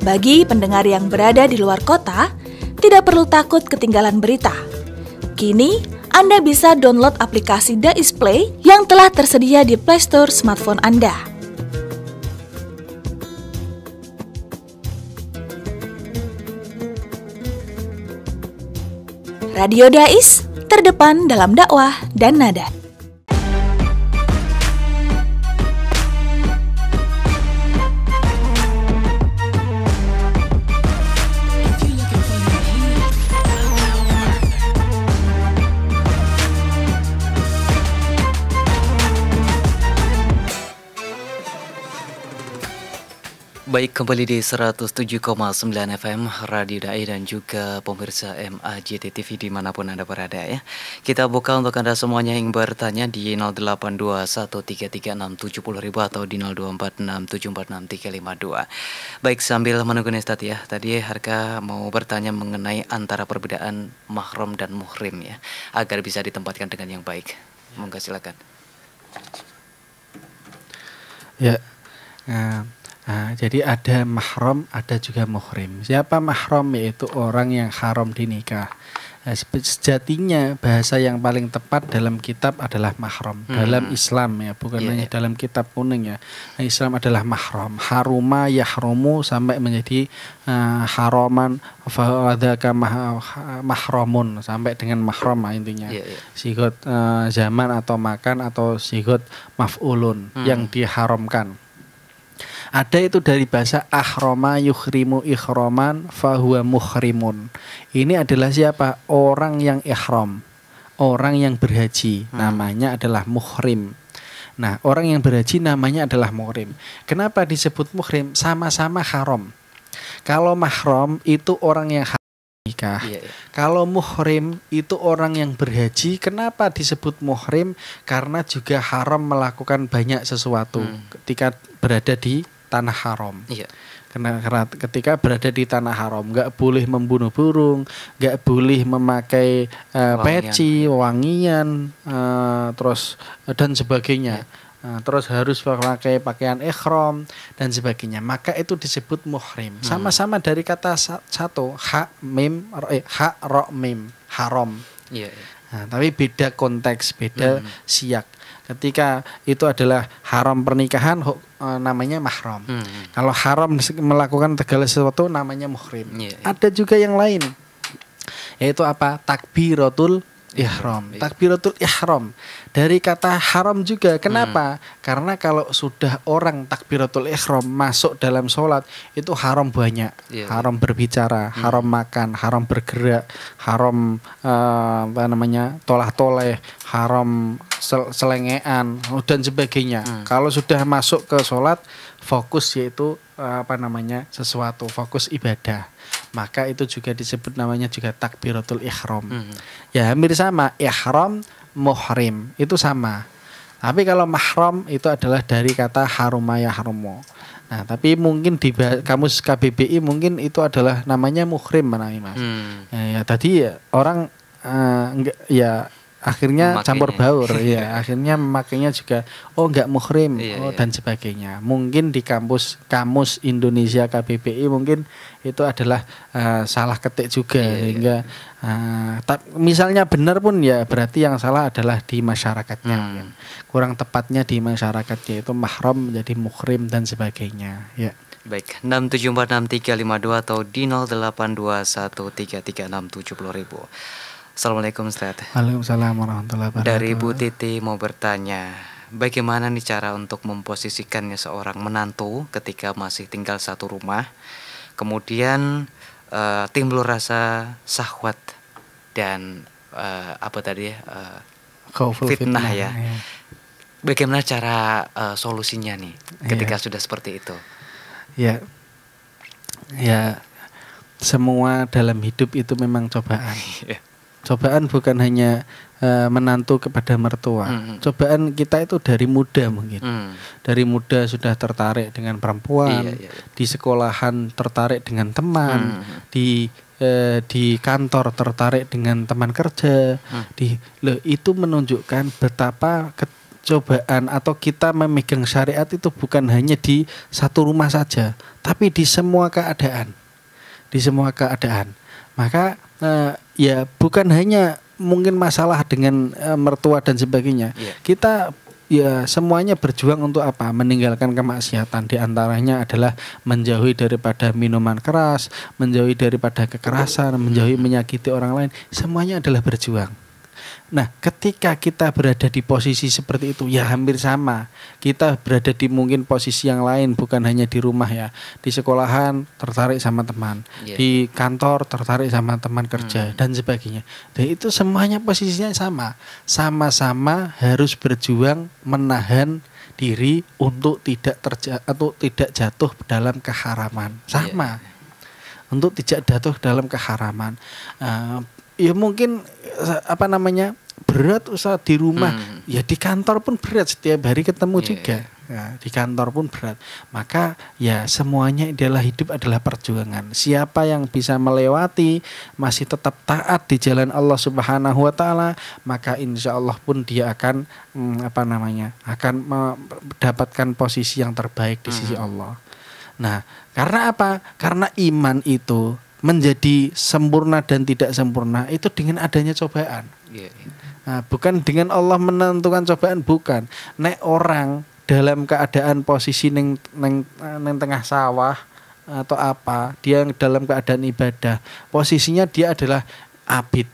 Bagi pendengar yang berada di luar kota, tidak perlu takut ketinggalan berita. Kini, Anda bisa download aplikasi Dais Play yang telah tersedia di Play Store smartphone Anda. Radio Dais, terdepan dalam dakwah dan nada. Baik, kembali di 107,9 FM Radio Dai dan juga pemirsa MAJT TV dimanapun Anda berada ya. Kita buka untuk Anda semuanya yang bertanya di 082133670000 atau di 0246746352. Baik, sambil menunggu nih Ustaz ya. Tadi Harka mau bertanya mengenai antara perbedaan mahram dan muhrim ya, agar bisa ditempatkan dengan yang baik. Monggo silakan. Ya. Jadi ada mahram, ada juga muhrim. Siapa mahram? Yaitu orang yang haram dinikah. Sejatinya bahasa yang paling tepat dalam kitab adalah mahram. Dalam Islam ya, bukan hanya dalam kitab kuning ya. Islam adalah mahram. Haruma yahrumu sampai menjadi haraman fa'adzaka mahramun sampai dengan mahram intinya. Sigot zaman atau makan atau sigot maf'ulun yang diharamkan. Ada itu dari bahasa ahrama yuhrimu ihraman fahuwa muhrimun. Ini adalah siapa? Orang yang ihram, orang yang berhaji, namanya adalah muhrim. Nah, orang yang berhaji namanya adalah muhrim. Kenapa disebut muhrim? Sama-sama haram. Kalau mahram itu orang yang nikah. Kalau muhrim itu orang yang berhaji. Kenapa disebut muhrim? Karena juga haram melakukan banyak sesuatu ketika berada di tanah haram. Karena ketika berada di tanah haram nggak boleh membunuh burung, nggak boleh memakai peci, wangian, terus dan sebagainya. Terus harus memakai pakaian ihram dan sebagainya. Maka itu disebut muhrim. Sama-sama dari kata satu ha mim ro mim haram. Nah, tapi beda konteks, beda siyak. Ketika itu adalah haram pernikahan namanya mahram. Kalau haram melakukan segala sesuatu namanya muhrim. Ada juga yang lain, yaitu apa? Takbiratul ihram. Takbiratul ihram dari kata haram juga. Kenapa? Karena kalau sudah orang takbiratul ihram masuk dalam sholat itu haram banyak. Haram berbicara, haram makan, haram bergerak, haram tolah-toleh, haram selengean dan sebagainya. Kalau sudah masuk ke sholat, fokus yaitu sesuatu, fokus ibadah, maka itu juga disebut namanya juga takbiratul ihram. Ya hampir sama, ihram muhrim itu sama. Tapi kalau mahram itu adalah dari kata haruma yahrumu. Nah, tapi mungkin di kamus KBBI mungkin itu adalah namanya muhrim mana Mas. Ya tadi orang enggak ya akhirnya memakainya. Campur baur ya, akhirnya memakainya juga enggak muhrim dan sebagainya. Mungkin di kamus Indonesia KBBI mungkin itu adalah salah ketik juga sehingga misalnya benar pun ya berarti yang salah adalah di masyarakatnya. Kurang tepatnya di masyarakatnya itu mahram menjadi muhrim dan sebagainya ya. Baik, 6746352 atau di 0821333670.000. Assalamualaikum Ustaz. Waalaikumsalam warahmatullahi wabarakatuh. Dari Bu Titi mau bertanya, bagaimana nih cara untuk memposisikannya seorang menantu ketika masih tinggal satu rumah, kemudian timbul rasa syahwat dan fitnah ya. Bagaimana cara solusinya nih ketika sudah seperti itu? Ya, semua dalam hidup itu memang cobaan. Cobaan bukan hanya menantu kepada mertua. Cobaan kita itu dari muda mungkin. Dari muda sudah tertarik dengan perempuan, di sekolahan tertarik dengan teman, di kantor tertarik dengan teman kerja. Itu menunjukkan betapa cobaan atau kita memegang syariat itu bukan hanya di satu rumah saja, tapi di semua keadaan. Di semua keadaan. Maka ya bukan hanya mungkin masalah dengan mertua dan sebagainya. Kita ya semuanya berjuang untuk apa? Meninggalkan kemaksiatan. Di antaranya adalah menjauhi daripada minuman keras, menjauhi daripada kekerasan, menjauhi menyakiti orang lain. Semuanya adalah berjuang. Nah, ketika kita berada di posisi seperti itu, ya hampir sama. Kita berada di mungkin posisi yang lain, bukan hanya di rumah ya. Di sekolahan tertarik sama teman, di kantor tertarik sama teman kerja dan sebagainya. Dan itu semuanya posisinya sama. Sama-sama harus berjuang menahan diri untuk tidak jatuh dalam keharaman. Sama. Untuk tidak jatuh dalam keharaman. Ya mungkin berat usaha di rumah, ya di kantor pun berat, setiap hari ketemu juga. Ya, di kantor pun berat. Maka ya semuanya adalah hidup adalah perjuangan. Siapa yang bisa melewati masih tetap taat di jalan Allah Subhanahu wa taala, maka insya Allah pun dia akan akan mendapatkan posisi yang terbaik di sisi Allah. Nah, karena apa? Karena iman itu menjadi sempurna dan tidak sempurna itu dengan adanya cobaan. Nah, bukan dengan Allah menentukan cobaan, bukan. Nek orang dalam keadaan posisi neng tengah sawah atau apa, dia dalam keadaan ibadah, posisinya dia adalah abid.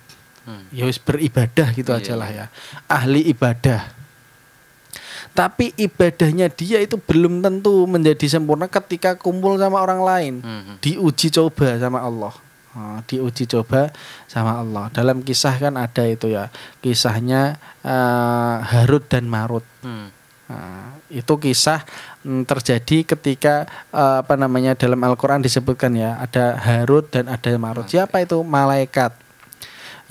Ya wis beribadah gitu aja lah ya. Ahli ibadah. Tapi ibadahnya dia itu belum tentu menjadi sempurna ketika kumpul sama orang lain. Diuji coba sama Allah. Diuji coba sama Allah. Dalam kisah kan ada itu ya. Kisahnya Harut dan Marut. Itu kisah terjadi ketika dalam Al-Quran disebutkan ya. Ada Harut dan ada Marut. Siapa itu? Malaikat.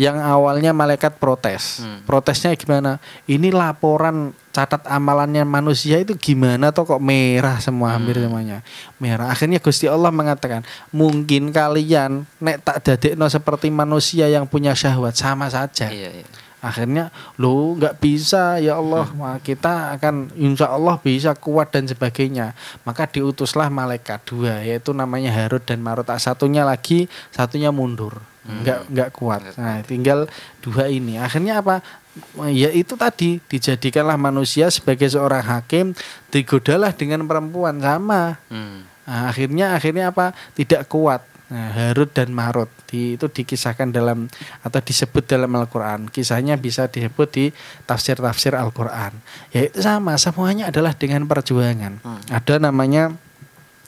Yang awalnya malaikat protes. Protesnya gimana? Ini laporan catat amalannya manusia itu gimana kok merah semua, hampir semuanya merah. Akhirnya Gusti Allah mengatakan, mungkin kalian nek tak dadekno seperti manusia yang punya syahwat, sama saja. Akhirnya nggak bisa ya Allah, kita akan insya Allah bisa kuat dan sebagainya. Maka diutuslah malaikat dua, yaitu namanya Harut dan Marut. Satunya mundur. nggak kuat. Nah, tinggal dua ini. Akhirnya apa? Ya itu tadi, dijadikanlah manusia sebagai seorang hakim, digodalah dengan perempuan sama. Nah, akhirnya apa? Tidak kuat. Nah, Harut dan Marut itu dikisahkan dalam atau disebut dalam Al-Quran. Kisahnya bisa disebut di tafsir-tafsir Al-Quran. Ya itu sama, semuanya adalah dengan perjuangan. Ada namanya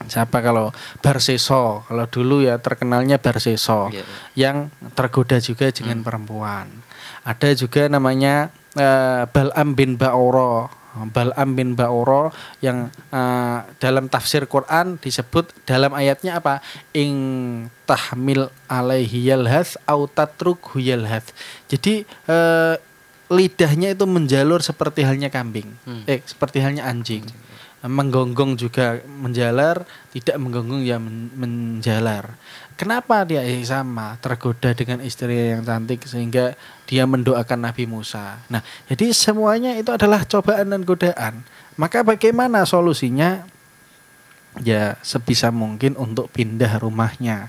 siapa kalau Barseso, kalau dulu ya terkenalnya Barseso, yang tergoda juga dengan perempuan. Ada juga namanya Bal'am bin Ba'uro. Bal'am bin Ba'uro yang dalam tafsir Quran disebut dalam ayatnya apa? Ing tahmil alaihi yalhath au tatrukhu yalhath. Jadi lidahnya itu menjalur seperti halnya kambing. Seperti halnya anjing. Menggonggong juga menjalar, tidak menggonggong ya menjalar. Kenapa dia sama tergoda dengan istri yang cantik sehingga dia mendoakan Nabi Musa. Nah, jadi semuanya itu adalah cobaan dan godaan. Maka bagaimana solusinya? Ya sebisa mungkin untuk pindah rumahnya.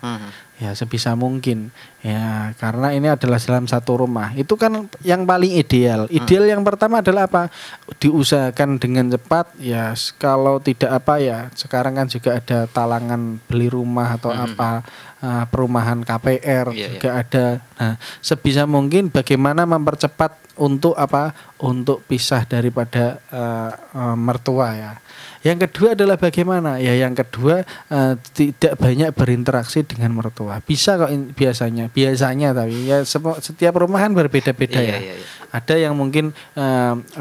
Ya sebisa mungkin. Ya karena ini adalah dalam satu rumah. Itu kan yang paling ideal. Ideal yang pertama adalah apa? Diusahakan dengan cepat. Ya kalau tidak apa ya. Sekarang kan juga ada talangan beli rumah atau apa, perumahan KPR juga ada. Nah, sebisa mungkin bagaimana mempercepat untuk apa? Untuk pisah daripada mertua ya. Yang kedua adalah bagaimana? Ya yang kedua tidak banyak berinteraksi dengan mertua. Bisa kok biasanya tapi ya setiap rumah kan berbeda-beda ya. Ada yang mungkin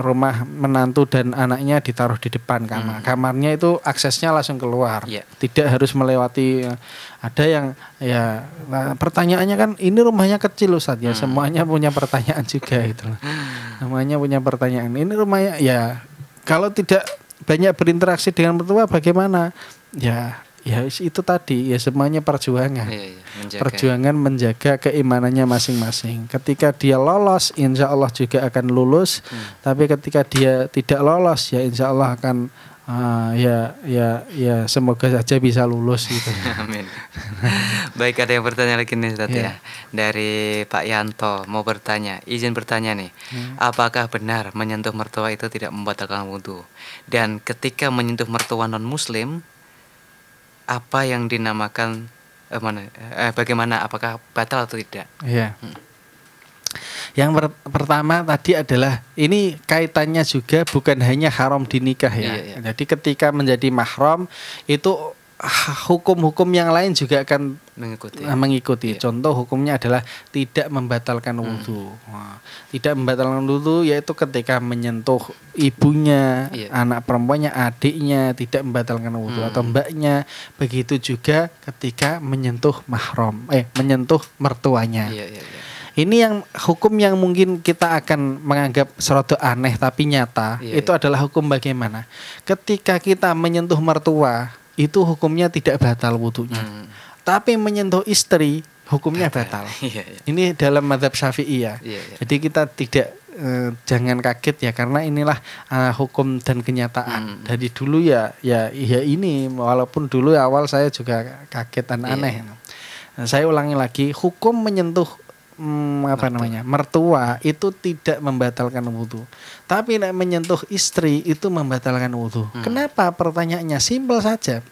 rumah menantu dan anaknya ditaruh di depan kamar. Kamarnya itu aksesnya langsung keluar. Tidak harus melewati. Ada yang ya pertanyaannya kan ini rumahnya kecil Ustaz ya. Semuanya punya pertanyaan juga itu. Semuanya punya pertanyaan. Ini rumahnya ya kalau tidak banyak berinteraksi dengan mertua bagaimana? Ya itu tadi ya semuanya perjuangan. Perjuangan menjaga keimanannya masing-masing. Ketika dia lolos, insya Allah juga akan lulus. Tapi ketika dia tidak lolos, ya insya Allah akan ya semoga saja bisa lulus gitu. Amin. Baik, ada yang bertanya lagi nih Ustaz ya. Dari Pak Yanto mau bertanya, izin bertanya nih. Apakah benar menyentuh mertua itu tidak membatalkan wudu? Dan ketika menyentuh mertua non muslim, apa yang dinamakan bagaimana, apakah batal atau tidak? Iya. Yang pertama tadi adalah ini kaitannya juga bukan hanya haram dinikah ya. Jadi ketika menjadi mahram itu hukum-hukum yang lain juga akan mengikuti. Contoh hukumnya adalah tidak membatalkan wudu. Tidak membatalkan wudu yaitu ketika menyentuh ibunya, anak perempuannya, adiknya tidak membatalkan wudu atau mbaknya. Begitu juga ketika menyentuh mahram, menyentuh mertuanya. Ini yang hukum yang mungkin kita akan menganggap serodo aneh tapi nyata. Itu adalah hukum bagaimana? Ketika kita menyentuh mertua itu hukumnya tidak batal wudunya. Tapi menyentuh istri hukumnya batal. Ini dalam mazhab Syafi'i ya. Jadi kita tidak jangan kaget ya karena inilah hukum dan kenyataan. Dari dulu ya ini walaupun dulu awal saya juga kaget dan aneh. Nah, saya ulangi lagi, hukum menyentuh mertua itu tidak membatalkan wudu. Tapi nek menyentuh istri itu membatalkan wudu. Kenapa? Pertanyaannya simpel saja.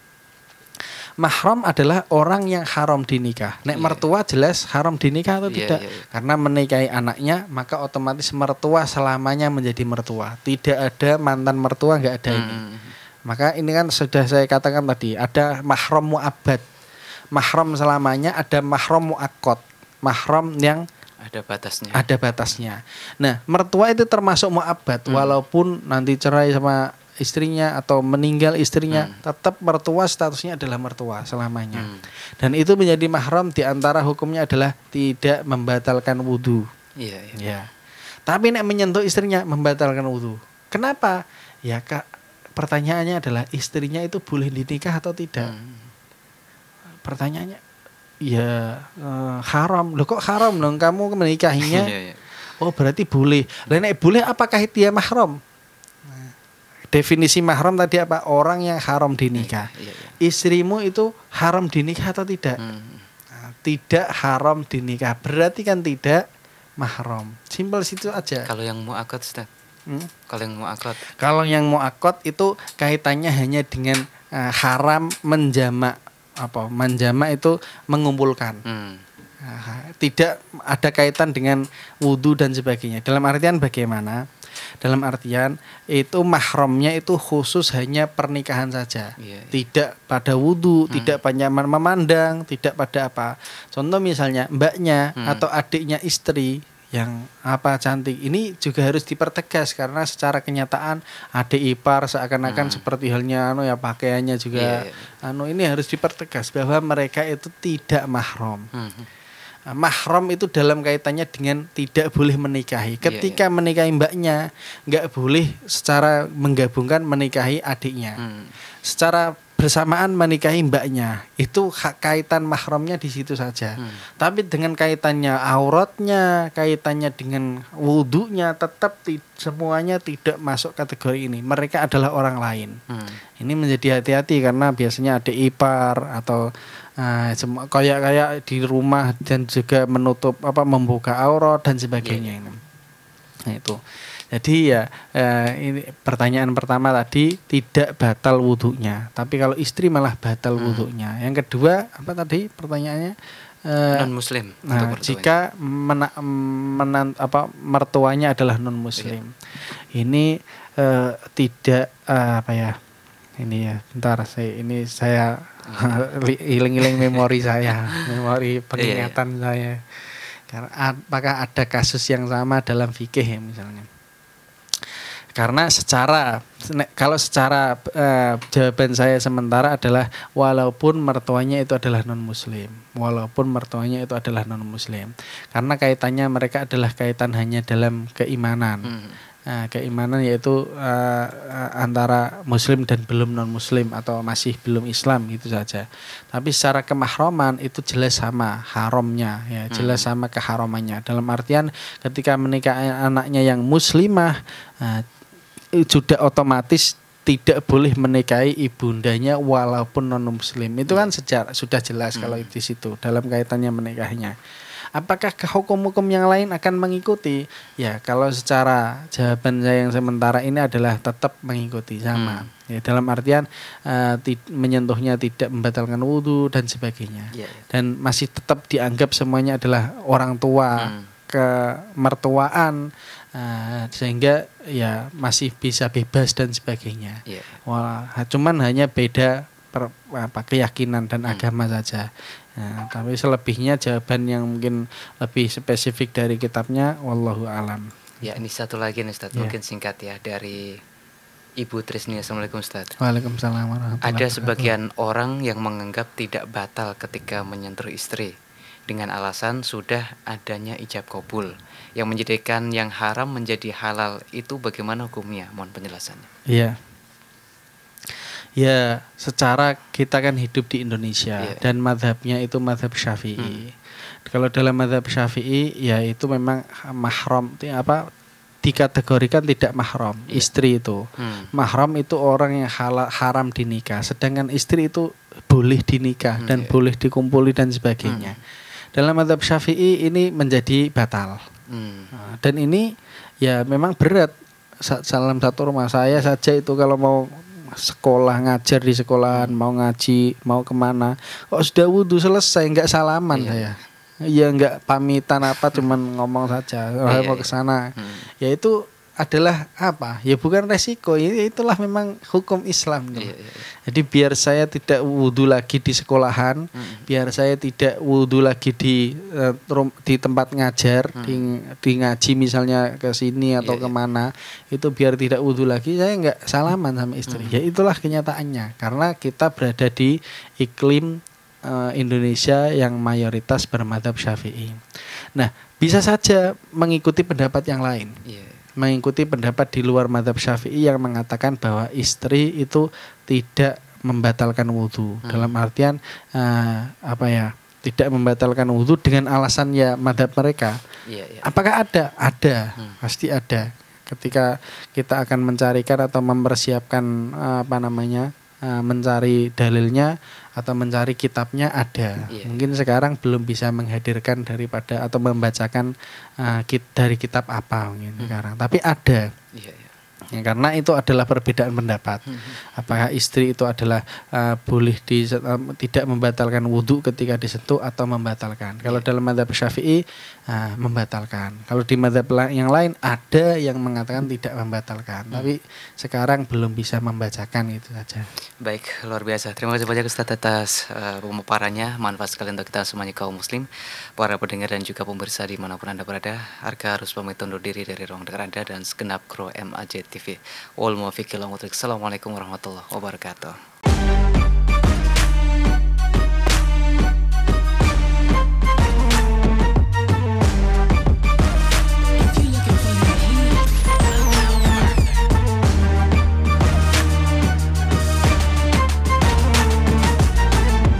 Mahram adalah orang yang haram dinikah. Nek mertua jelas haram dinikah atau tidak? Karena menikahi anaknya maka otomatis mertua selamanya menjadi mertua. Tidak ada mantan mertua, enggak ada ini. Maka ini kan sudah saya katakan tadi, ada mahram mu'abbad. Mahram selamanya, ada mahram mu'aqqad. Mahram yang ada batasnya. Nah, mertua itu termasuk mu'abbad walaupun nanti cerai sama istrinya atau meninggal istrinya, tetap mertua statusnya adalah mertua selamanya. Dan itu menjadi mahram di antara hukumnya adalah tidak membatalkan wudu. Ya. Tapi nek menyentuh istrinya membatalkan wudu. Kenapa? Ya pertanyaannya adalah istrinya itu boleh dinikah atau tidak? Pertanyaannya ya haram. Loh kok haram dong kamu menikahinya? Oh berarti boleh. Lah nek boleh apakah dia mahram? Definisi mahram tadi apa? Orang yang haram dinikah. Istrimu itu haram dinikah atau tidak? tidak haram dinikah. Berarti kan tidak mahram. Simpel situ aja. Kalau yang mu'akkad Ustaz. Kalau yang mu'akkad. Kalau yang mu'akkad itu kaitannya hanya dengan haram menjamak. Menjamak itu mengumpulkan. Tidak ada kaitan dengan wudhu dan sebagainya. Dalam artian bagaimana? Dalam artian itu mahramnya itu khusus hanya pernikahan saja, tidak pada wudhu, tidak pada memandang, tidak pada apa. Contoh misalnya mbaknya atau adiknya istri yang cantik, ini juga harus dipertegas karena secara kenyataan adik ipar seakan-akan seperti halnya pakaiannya juga ini harus dipertegas bahwa mereka itu tidak mahram. Mahram itu dalam kaitannya dengan tidak boleh menikahi. Ketika menikahi mbaknya, nggak boleh secara menggabungkan menikahi adiknya. Secara bersamaan menikahi mbaknya, itu kaitan mahramnya di situ saja. Tapi dengan kaitannya auratnya, kaitannya dengan wudunya, tetap semuanya tidak masuk kategori ini. Mereka adalah orang lain. Ini menjadi hati-hati karena biasanya adik ipar atau kayak di rumah dan juga menutup membuka aurat dan sebagainya. Nah itu. Jadi ini pertanyaan pertama tadi tidak batal wudhunya, tapi kalau istri malah batal wudhunya. Yang kedua apa tadi pertanyaannya? Non muslim. Nah, jika mertuanya adalah non muslim, ini tidak ini ya. Bentar saya hilang memori saya, memori peningatan saya. Karena apakah ada kasus yang sama dalam fikih ya misalnya? Karena kalau secara jawaban saya sementara adalah walaupun mertuanya itu adalah non muslim, karena kaitannya mereka adalah kaitan hanya dalam keimanan. Keimanan yaitu antara muslim dan belum non muslim atau masih belum Islam gitu saja. Tapi secara kemahraman itu jelas sama haramnya ya, jelas sama keharamannya. Dalam artian ketika menikah anaknya yang muslimah sudah otomatis tidak boleh menikahi ibundanya walaupun non muslim. Itu kan sudah jelas kalau di situ dalam kaitannya menikahinya. Apakah hukum-hukum yang lain akan mengikuti? Ya, kalau secara jawaban saya yang sementara ini adalah tetap mengikuti sama. Ya, dalam artian menyentuhnya tidak membatalkan wudhu dan sebagainya. Dan masih tetap dianggap semuanya adalah orang tua, kemertuaan, sehingga ya masih bisa bebas dan sebagainya. Cuman hanya beda keyakinan dan agama saja. Nah, tapi selebihnya jawaban yang mungkin lebih spesifik dari kitabnya wallahu alam. Ya, ini satu lagi nih Ustaz, mungkin singkat ya dari Ibu Trisni. Assalamualaikum Ustaz. Waalaikumsalam warahmatullahi wabarakatuh. Ada sebagian orang yang menganggap tidak batal ketika menyentuh istri dengan alasan sudah adanya ijab kabul yang menjadikan yang haram menjadi halal. Itu bagaimana hukumnya? Mohon penjelasannya. Iya. Ya, secara kita kan hidup di Indonesia dan mazhabnya itu mazhab Syafi'i. Kalau dalam mazhab Syafi'i ya itu memang mahram dikategorikan tidak mahram. Istri itu. Mahram itu orang yang haram dinikah, sedangkan istri itu boleh dinikah dan boleh dikumpuli dan sebagainya. Dalam mazhab Syafi'i ini menjadi batal. Dan ini ya memang berat. Dalam satu rumah saya saja itu kalau mau sekolah, ngajar di sekolahan, mau ngaji, mau kemana, kok sudah wudhu selesai nggak salaman saya, ya nggak pamitan cuman ngomong saja mau ke sana. Ya itu adalah ya bukan resiko, itulah memang hukum Islam. Jadi biar saya tidak wudhu lagi di sekolahan, biar saya tidak wudhu lagi di tempat ngajar, di ngaji misalnya ke sini atau kemana, itu biar tidak wudhu lagi, saya nggak salaman sama istri. Ya itulah kenyataannya, karena kita berada di iklim Indonesia yang mayoritas bermadzhab Syafi'i. Nah, bisa saja mengikuti pendapat yang lain. Mengikuti pendapat di luar mazhab Syafi'i yang mengatakan bahwa istri itu tidak membatalkan wudhu. Dalam artian tidak membatalkan wudhu dengan alasan ya mazhab mereka. Apakah ada? Ada, pasti ada. Ketika kita akan mencarikan atau mempersiapkan mencari dalilnya atau mencari kitabnya ada. Mungkin sekarang belum bisa menghadirkan daripada atau membacakan dari kitab apa mungkin sekarang, tapi ada. Ya, karena itu adalah perbedaan pendapat. Apakah istri itu adalah boleh tidak membatalkan wudhu ketika disentuh atau membatalkan. Kalau dalam mazhab Syafi'i membatalkan. Kalau di mazhab yang lain ada yang mengatakan tidak membatalkan. Tapi sekarang belum bisa membacakan, itu saja. Baik, luar biasa. Terima kasih banyak Ustaz atas pemaparannya. Manfaat sekali untuk kita semuanya kaum muslim, para pendengar dan juga pemirsa dimanapun Anda berada. Arka harus pamit undur diri dari ruang dengar Anda dan segenap kru MAJ TV. Assalamualaikum warahmatullahi wabarakatuh.